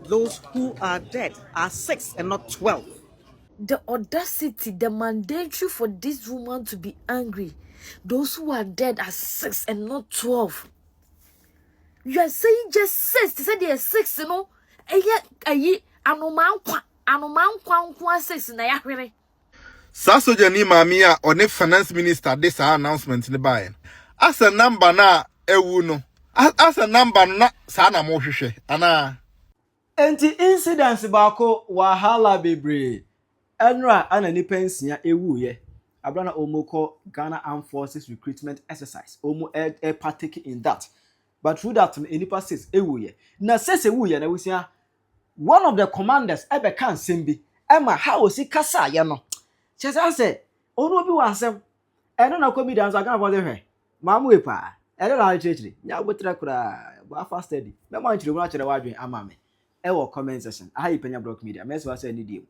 Those who are dead are 6 and not 12. The audacity, the mandatory for this woman to be angry. Those who are dead are 6 and not 12. You are saying just 6. They said they are 6, you know. Anoman 6 na yahwere. Sasoja ni mamia or ne finance minister this announcement ni bayen. As a number na ewu no. As a number na sana mo hwehwe. Ana Enti incidents bako wahala bebre. Enra ana nipa nsia ewu ye. Abrana omoko Ghana Armed Forces recruitment exercise. Omo partake in that. But through that nipa says ewu ye. Na says ewu ye na wusia one of the commanders ebe kan sembi. Emma how was he kasa ye no. Chesa say ono bi wasem. Eno na komi dance Ghana for the hwe. Mamu e pa. Eno na chechiri. Nya botra kura. Ba fast steady. Me man chiri mo na chere wadwen amame. Ewo comment section. Aha Penyah block media. Mess was any deal.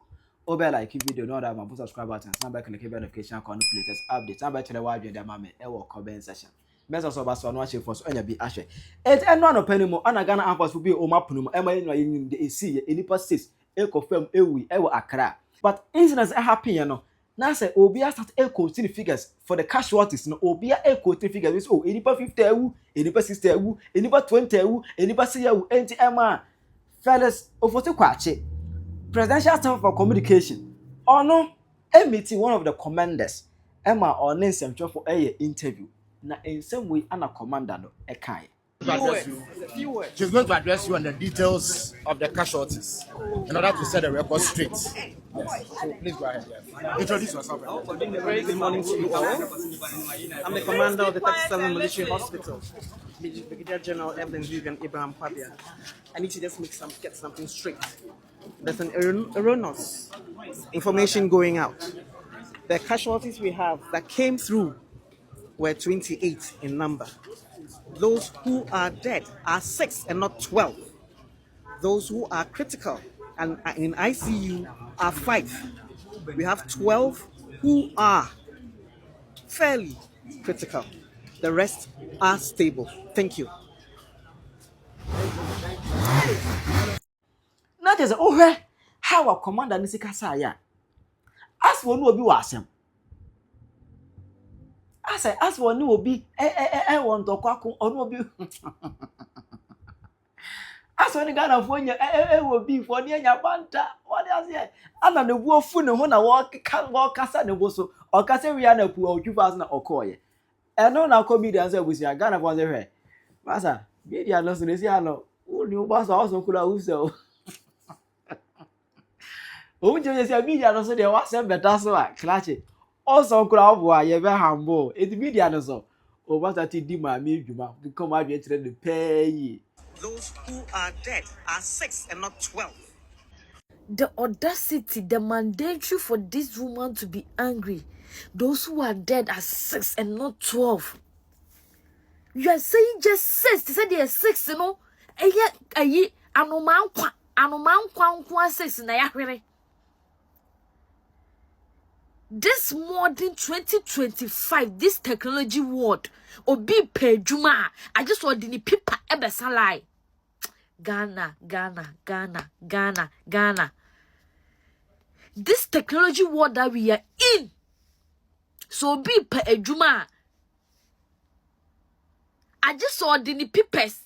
Obe like video, no that man, subscribe button, stand by click the notification icon, latest update. Stand by tell why you mama. Ewo comment section. Mess also about so no share for so anya be ashe. Et eno no penimo ana Ghana Ampos will be o map no. Ema yin yin the AC enipa 6 e confirm ewo Accra. But incidents happen you know. Now say Obia start quoting figures for the casualties. No Obia quoting figures. Oh, enipa 50 ewu, enipa 60 ewu, enipa 20 ewu, enipa 6 ewu. Enti ema fellas ofote kwache. Presidential Staff for Communication. Or no, meeting one of the commanders. Emma or Nancy for a interview. Na in some way, Anna commander no a kai. She's going to address you on the details of the casualties in order to set the record straight. Yes. So please go ahead. Yes. Introduce yourself. Very good morning to you all. I'm the commander of the 37 Military Hospital, Brigadier General Evelyn Abraham Penyah. I need to just get something straight. There's an erroneous information going out. The casualties we have that came through were 28 in number. Those who are dead are 6 and not 12. Those who are critical and are in ICU are 5. We have 12 who are fairly critical. The rest are stable. Thank you. That is oh how a commander nisika saya. As for no obi wasem. As for no obi want to kwako ono obi. As for the Ghana for obi for the nya banta. What is here? Ana ne bu ofu ne ho na walk kasa ne bo so. O kasa wi ana pu o 2000 na okoye. Eno na ko media say busia Ghana for the hwe. Masa media no so ne si ano. Oni o ba so also kula uso. Oúnjẹ yẹn media no so dey wasem better so a klache. Also kura obo a ye be hambo. E media no so. O ba start di ma me dwuma. Come out be tire the pay. Those who are dead are 6 and not 12. The audacity, the mandatory for this woman to be angry. Those who are dead are 6 and not 12. You are saying just 6. They said they are 6, you know. Anoman 6 na yahwere. This modern 2025, this technology world, obi pejuma. I just want the people ebesalai. Ghana. This technology world that we are in. So be pejuma. I just saw the peoples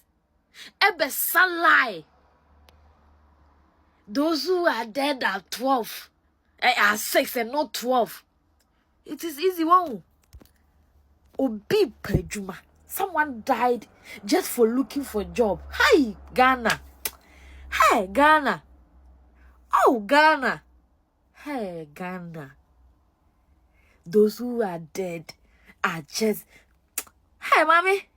ebesalai. Those who are dead are 12. Are 6 and not 12. It is easy one. Obi pejuma. Someone died just for looking for a job. Hi, Ghana. Hey, Ghana. Oh, Ghana. Hey, Ghana. Those who are dead are just... Hey, mommy.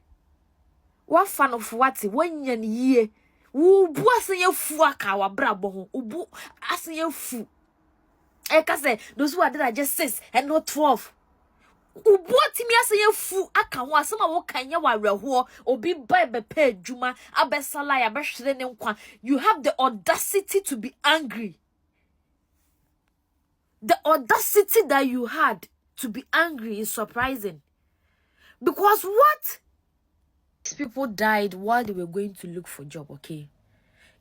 What fan of what? When you're here, ubu asenye fu aka wa brabo ho. Ubu asenye fu. Say those who are dead are just 6 and not 12. Ubuati mi asenye fu aka ho asema wo kanya wa reho obi ba be pay adwuma abesala ya behwere ne nkwa. You have the audacity to be angry. The audacity that you had to be angry is surprising. Because what? These people died while they were going to look for a job, okay?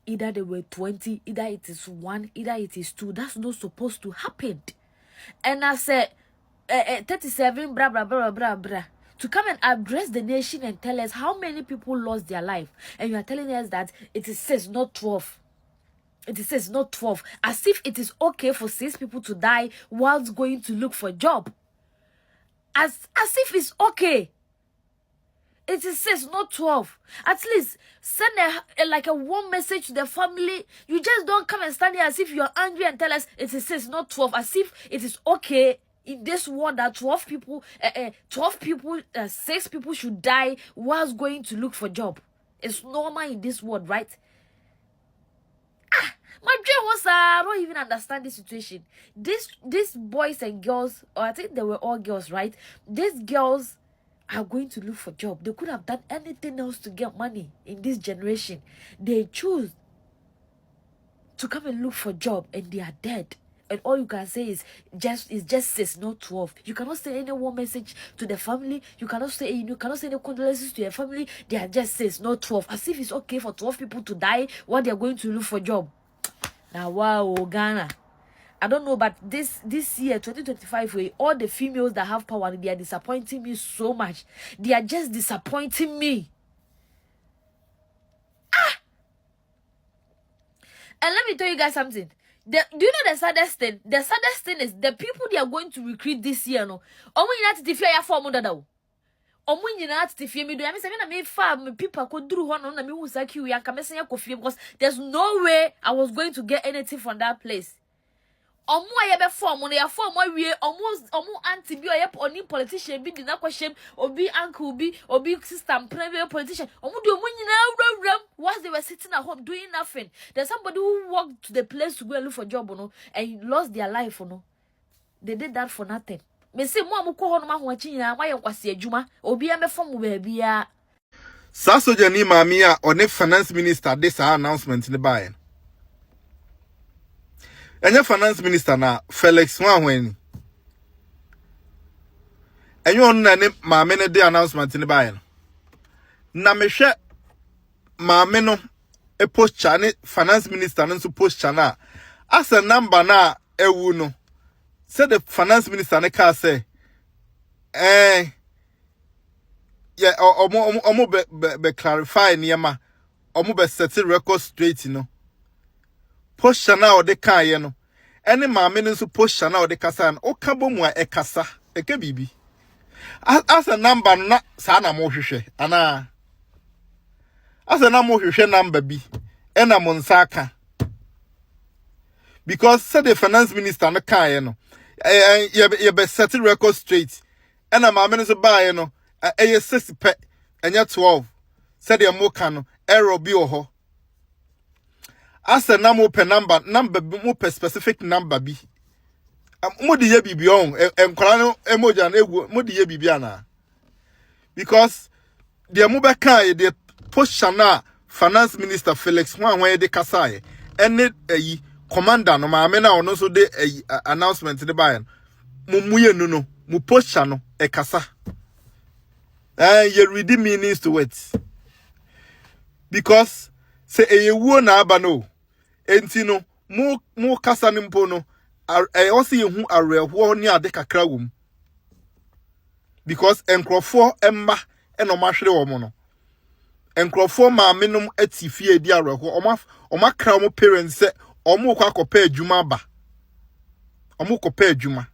Either they were 20, either it is 1, either it is 2. That's not supposed to happen. And I said, 37, blah, blah, blah, blah, blah. To come and address the nation and tell us how many people lost their life. And you are telling us that it is 6, not 12. It is 6, not 12. As if it is okay for 6 people to die whilst going to look for a job. As if it's okay. It is 6, not 12. At least send a warm message to the family. You just don't come and stand here as if you're angry and tell us it is 6, not 12. As if it is okay in this world that 6 people should die whilst going to look for a job. It's normal in this world, right? My dream was I don't even understand this situation. These boys and girls, or I think they were all girls, right? These girls are going to look for a job. They could have done anything else to get money in this generation. They choose to come and look for a job, and they are dead. And all you can say is just 6, not 12. You cannot say any one message to the family. You cannot say any condolences to your family. They are just 6, not 12. As if it's okay for 12 people to die while they are going to look for a job. Now, wow, Ghana. I don't know, but this year, 2025, all the females that have power, they are disappointing me so much. They are just disappointing me. And let me tell you guys something. Do you know the saddest thing? The saddest thing is the people they are going to recruit this year, no. People could do one on me who's like you because there's no way I was going to get anything from that place. Omo ayebe form on ya form we omo anti bi oye oni politician bi di na question obi uncle obi sister private politician omo do omo nyina whilst they were sitting at home doing nothing. There's somebody who walked to the place to go and look for a job, no, and lost their life, no. They did that for nothing. Me say mo amko ho no ma ho achi nyina ma ye kwase adwuma obi am form ba bia. Sa soja ni maami a one finance minister this announcement ni bae. Enye finance minister na Felix Wanweni. Enye onu na ne maame ne de announcement ni bae. Na mehwe maame no e post chane finance minister no so post chana. As a number na ewu no. Said the finance minister ne ka say yeah omo be clarify niema omo be set record straight no. Post chana o de kan ye no. Any maame nso post chana o de kasa no. O ka bomu a e kasa e ke bibi. As a number na sa na mo hwehwe ana. As a na mo hwehwe number bi e na mo nsa aka. Because said the finance minister no kan ye no. You be set record straight. And a maame nso ba ye no. 6 pe enya 12. Said the mo kan no error bi o ho. As a number per number mo per specific number bi. Mo di ye bibi on enkwara no emoja na egu mo di ye bibi ana. Because the mo be kan the position na finance minister Felix Wanweni de kasa ye. Ene yi commander no maame na ono so de announcement de ba ye. Mo muye no mo position no e kasa. You read the meanings to it. Because say eyewu na aba no. Enti no mo kasa nimpo no also yehu areho ni ade kakra wom. Because enkrofo emma eno mahwere wo mo no. Enkrofo maame nom atifie di areho oma kra mo parents say omo kwa kopa adwuma ba. Omo kopa adwuma.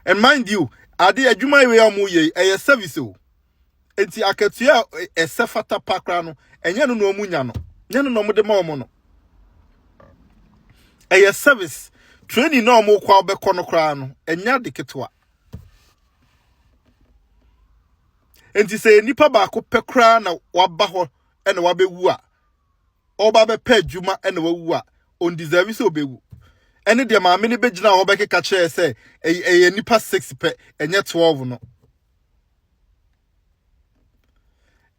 And mind you, ade adwuma we omo ye eye service o. Enti akatua esefata pakra no enye no omu nya no. Nya no mo de ma omo no. Eye service training no omo kwa obekọ no kra no enya de ketwa. Enti say nipa ba ko pekra na waba ho ene wabewu a oba be pa adwuma ene wawu a on deserve so obewu. Ene de maame ne begina ho bekeka kire say eye nipa 6 pe enye 12 no.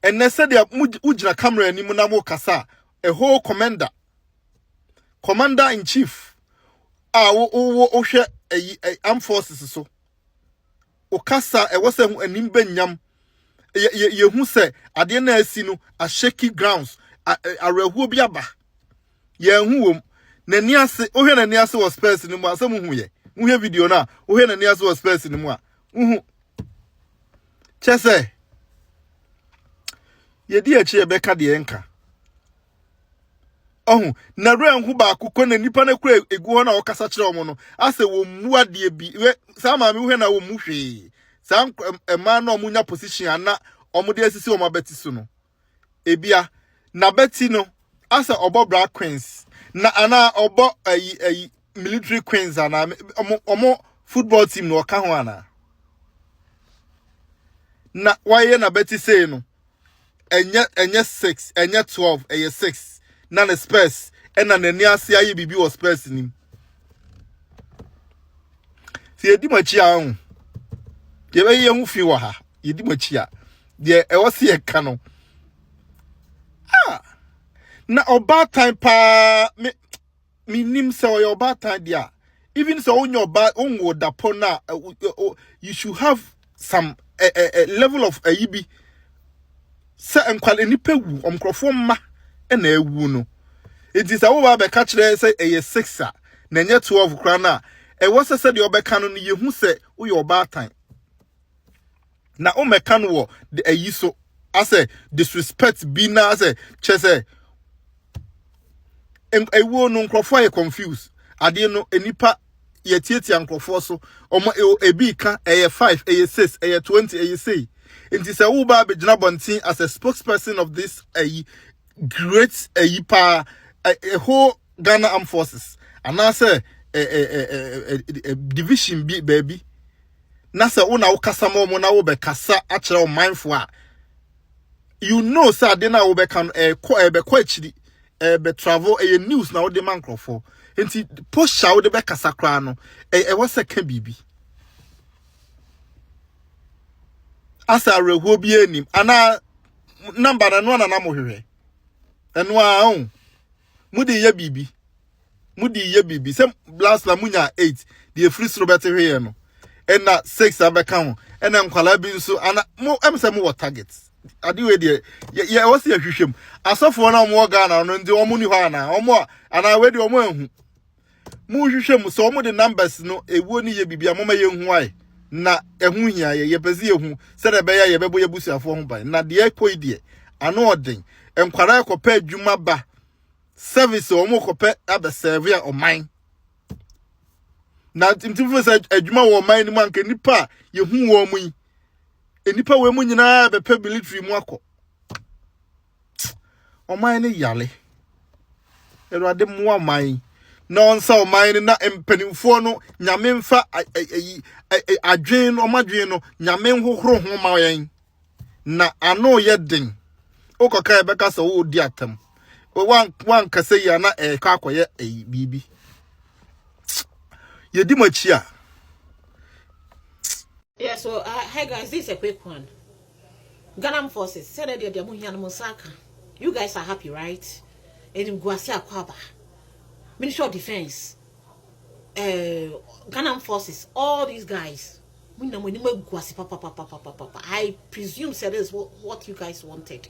Ene say de ugina camera anim na mo kasa a whole commander in chief wo hwe armed forces so o kasa e wose hu anim banyam ye hu se ade na asi no a shaky grounds arehuo bi aba ye hu wom na ni ase ohwe na ni ase was space ni mu asem hu ye muhwe video na ohwe na ni ase was space ni mu a hu chese ye di echi e beka de enka ohun na ran hu ba akukọ na nipa na kura egu ho na okasa kire omo no ase wo mu ade bi sa ma me hwe na wo mu hwe sa ema na omo nya position ana omo de asisi omo abeti so no ebia na beti no ase obo bra queens na ana obo ayi military queens ana omo football team no ka ho ana na waye na beti say no enye 6 enye 12 eye 6 na na space ena na ni ase ayi bibi was space nim si edi machi ahun ye be ye hu fi wa ha edi machi a de e wo se ye ka no na oba time pa me nim se o your oba time dia even so on your oba onwo da po na you should have some level of ayibi se enkwale nipa wu omkrofo mma na ewu no it is awo ba be ka kire say eye 6 a na nye 12 kra na e wo se de obeka no ye hu se wo your oba time na o meka no wo de ayi so ase disrespect bi na ase chese ewo no nkrofo ye confused ade no enipa ye tietia nkrofo so omo ebi ka eye 5 eye 6 eye 20 eye say nti se wo ba be gina bontin as a spokesperson of this great pa a whole Ghana Armed Forces and I say division B baby na se una wo kasa mo na wo be kasa a kire o mindful a you know say de na wo be kan be kwa chiri be travel news na wo de mankrofo enti post wo de be kasa kra no wo se ka bibi asa rehuo bi anim ana number na no na mo hwehwe eno a on mudi ye bibi sem blast la munya 8 the free robert hwe no ena 6 abeka ho ena nkwala bi nso ana mo emse mo what targets ade we de ye wo se hwehwem asofo na mo ga na no ndi omo ni ho ana omo ana we de omo ahu mo hwehwem so omo de numbers no ewo ni ye bibia mo ma ye hu ai na ehu hia ye pezi ehu se de be ye bebo ye busuafo ho ban na de ekoi de ano odin enkwara ekopa adwuma ba service omo kope abeserve o man na timtim fe adwuma wo man ni man ke nipa ye hu wo mu yi enipa we mu nyina be pe military mu akọ o man ni yale erade mu o man na onsa o man na empanimfo no nyame mfa adwen o madwen no nyame hohoro ho ma yen na ano ye den okoka e beka so wo di atam one kase ya na ka akoye bibi ye di machi a. Yeah, so hey guys, this is a quick one. Ghana forces said that they're moving on Mosaka. You guys are happy, right? And Guasia Kwaba, Ministry of Defense, Ghana forces, all these guys. I presume said this what you guys wanted.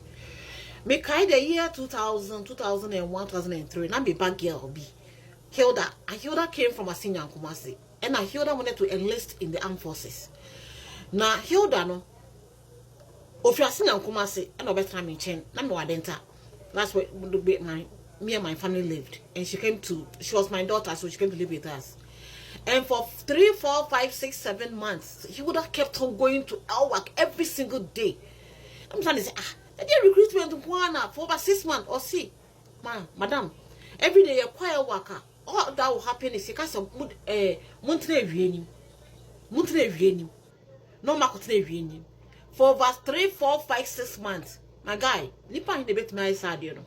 Make the year 2000, 2001, 2003. Now be bad girl be. Hilda came from a senior Kumasi, and Hilda wanted to enlist in the armed forces. Now Hilda no, if you are senior Kumasi, and over time in chain, I'm no adenta. That's where me and my family lived, and she was my daughter, so she came to live with us. And for 3, 4, 5, 6, 7 months, he would have kept on going to our work every single day. I'm trying to say, they recruitment to Juana for over 6 months or see, madam, every day a quiet worker. All that will happen is because of monthly reunion. No market reunion. For over 3, 4, 5, 6 months, my guy, Nipa in the bit my side, you know.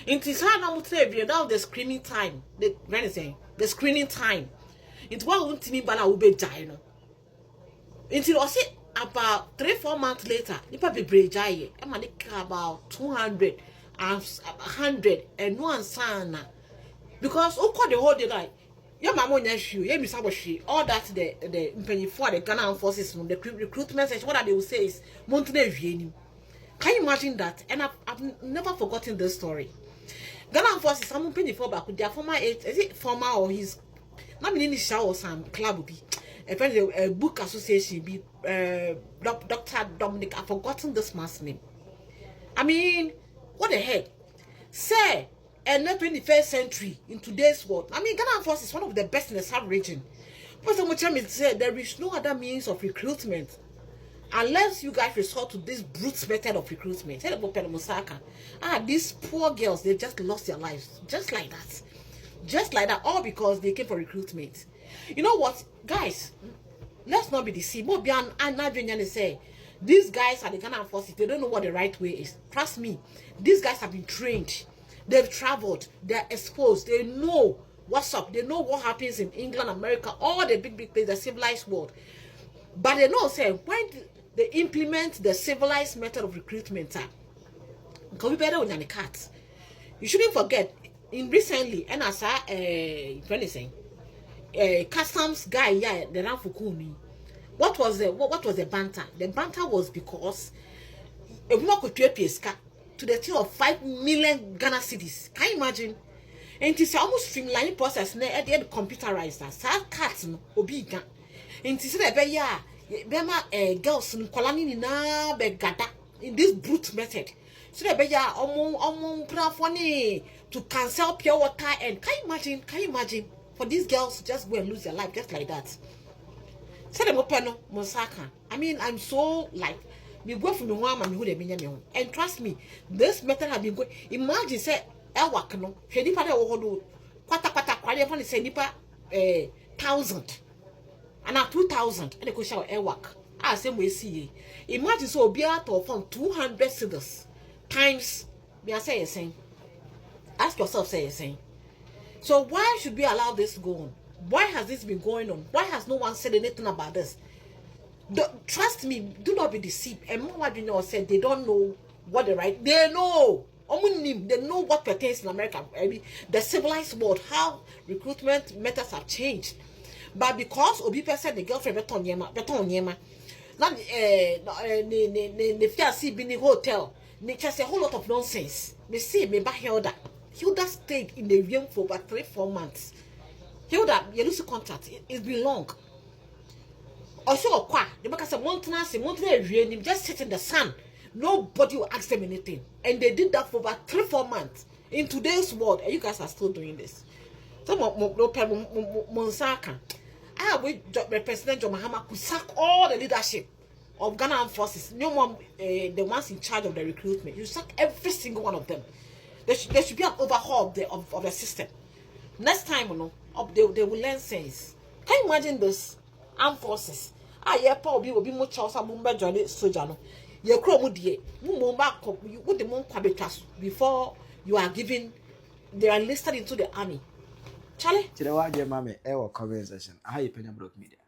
In Tisana Mutre, that was the screening time. The screening time. It won't mean Bana will be dying. Until I see about 3, 4 months later, Nipa be brejai. I'm about 200 and 100 and one sana. Because who call the whole day like your mama shoe, yeah, Miss Awashi, all that the penny for the Ghana forces from the recruitment section, what they will say is monthly reunion. Can you imagine that? And I've never forgotten this story. Ghana forces some penny for back with their former is it former or his not meaning shower or some club be a book association be Dr. Dominic. I've forgotten this man's name. I mean, what the heck? Say, and the 21st century in today's world. I mean, Ghana Force is one of the best in the sub-region. But so much time it said there is no other means of recruitment unless you guys resort to this brute method of recruitment. Tell about Penyah Musaka. These poor girls, they just lost their lives. Just like that. Just like that. All because they came for recruitment. You know what? Guys, let's not be deceived. More beyond and say these guys are the Ghana forces. They don't know what the right way is. Trust me. These guys have been trained. They've traveled. They're exposed. They know what's up. They know what happens in England, America, all the big places, the civilized world. But they know, say, when they implement the civilized method of recruitment, can we better than the cats? You shouldn't forget, in recently, and as customs guy, yeah, the ran for Kuni. What was the banter? The banter was because a woman could pay PSK to the tune of 5 million Ghana cedis. Can you imagine? And it is almost streamlined process at the end computerized. That cats no obiga. And it is a be ya girls in colony na be gada in this brute method. So the be ya funny to cancel pure water. And can you imagine for these girls to just go and lose their life just like that? I mean, I'm so like me go from one man who they mean, and trust me, this method have been going. Imagine say work no, she nipa de wo do kwata kwale for say nipa 1,000 and 2,000 and they go show work. Same way see. Imagine so be out of from 200 cedis times. Me I say saying. Ask yourself, say saying. So why should we allow this to go on? Why has this been going on? Why has no one said anything about this? Trust me, do not be deceived. And more you know said they don't know what the right. They know. They know what pertains in America. I mean, the civilized world, how recruitment methods have changed. But because Obipe said the girlfriend beton yema. Now the fiancé been in hotel. They just a whole lot of nonsense. They see me by Hilda. Hilda stayed in the room for about 3-4 months. Hilda, you lose the contract. It's been long. Also, the back of Montana, just sit in the sun. Nobody will ask them anything. And they did that for about 3-4 months. In today's world, and you guys are still doing this. So, Monsaka, President John Mahama could sack all the leadership of Ghana Armed Forces. No more the ones in charge of the recruitment. You sack every single one of them. There should be an overhaul of the system. Next time, they will learn sense. Can you imagine this? Armed Forces. Probably will be much also Mumba journey soldier. You crow mudie, with the monk before you are given, they are enlisted into the army. Charlie? Today, what dear mammy, comment session. I Penyah Broke Media.